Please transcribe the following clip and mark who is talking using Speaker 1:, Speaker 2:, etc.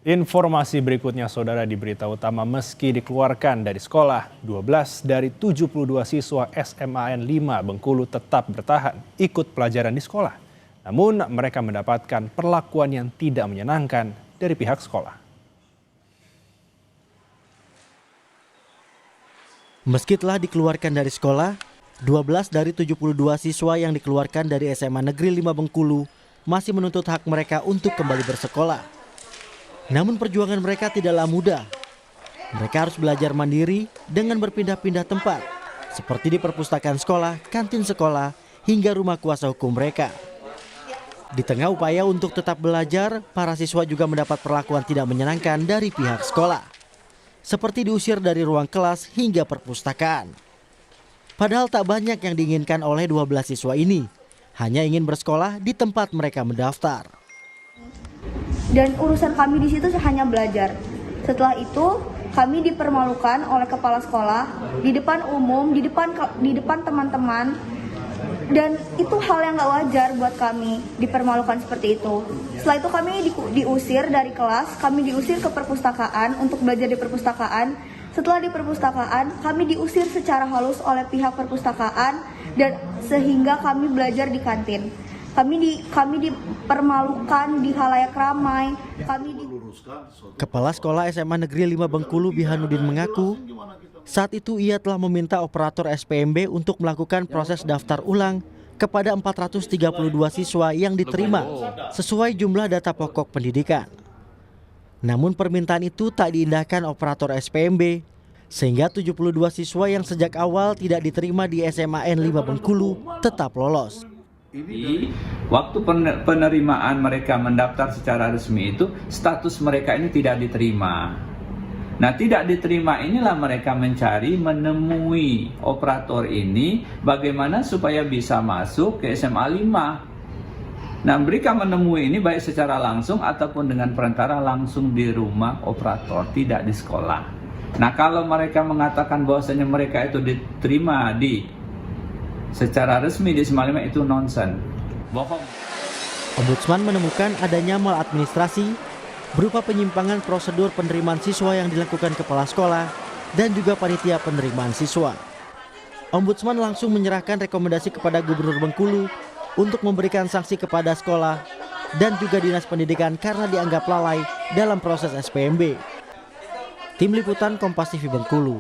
Speaker 1: Informasi berikutnya, saudara, di berita utama, meski dikeluarkan dari sekolah, 12 dari 72 siswa SMAN 5 Bengkulu tetap bertahan ikut pelajaran di sekolah. Namun mereka mendapatkan perlakuan yang tidak menyenangkan dari pihak sekolah.
Speaker 2: Meski telah dikeluarkan dari sekolah, 12 dari 72 siswa yang dikeluarkan dari SMA Negeri 5 Bengkulu masih menuntut hak mereka untuk kembali bersekolah. Namun perjuangan mereka tidaklah mudah. Mereka harus belajar mandiri dengan berpindah-pindah tempat, seperti di perpustakaan sekolah, kantin sekolah, hingga rumah kuasa hukum mereka. Di tengah upaya untuk tetap belajar, para siswa juga mendapat perlakuan tidak menyenangkan dari pihak sekolah, seperti diusir dari ruang kelas hingga perpustakaan. Padahal tak banyak yang diinginkan oleh 12 siswa ini, hanya ingin bersekolah di tempat mereka mendaftar.
Speaker 3: Dan urusan kami di situ hanya belajar. Setelah itu kami dipermalukan oleh kepala sekolah di depan umum, di depan teman-teman, dan itu hal yang gak wajar buat kami dipermalukan seperti itu. Setelah itu kami diusir dari kelas, kami diusir ke perpustakaan untuk belajar di perpustakaan. Setelah di perpustakaan, kami diusir secara halus oleh pihak perpustakaan dan sehingga kami belajar di kantin. Kami dipermalukan di halayak ramai.
Speaker 2: Kepala Sekolah SMA Negeri 5 Bengkulu Bihanudin mengaku, saat itu ia telah meminta operator SPMB untuk melakukan proses daftar ulang kepada 432 siswa yang diterima sesuai jumlah data pokok pendidikan. Namun permintaan itu tak diindahkan operator SPMB, sehingga 72 siswa yang sejak awal tidak diterima di SMAN 5 Bengkulu tetap lolos.
Speaker 4: Waktu penerimaan mereka mendaftar secara resmi itu, status mereka ini tidak diterima. Nah, tidak diterima inilah mereka menemui operator ini bagaimana supaya bisa masuk ke SMA 5. Nah, mereka menemui ini baik secara langsung ataupun dengan perantara langsung di rumah operator, tidak di sekolah. Nah, kalau mereka mengatakan bahwasanya mereka itu diterima secara resmi di SMA 5, itu nonsen, bohong.
Speaker 2: Ombudsman menemukan adanya maladministrasi berupa penyimpangan prosedur penerimaan siswa yang dilakukan kepala sekolah dan juga panitia penerimaan siswa. Ombudsman langsung menyerahkan rekomendasi kepada Gubernur Bengkulu untuk memberikan sanksi kepada sekolah dan juga Dinas Pendidikan karena dianggap lalai dalam proses SPMB. Tim Liputan Kompas TV Bengkulu.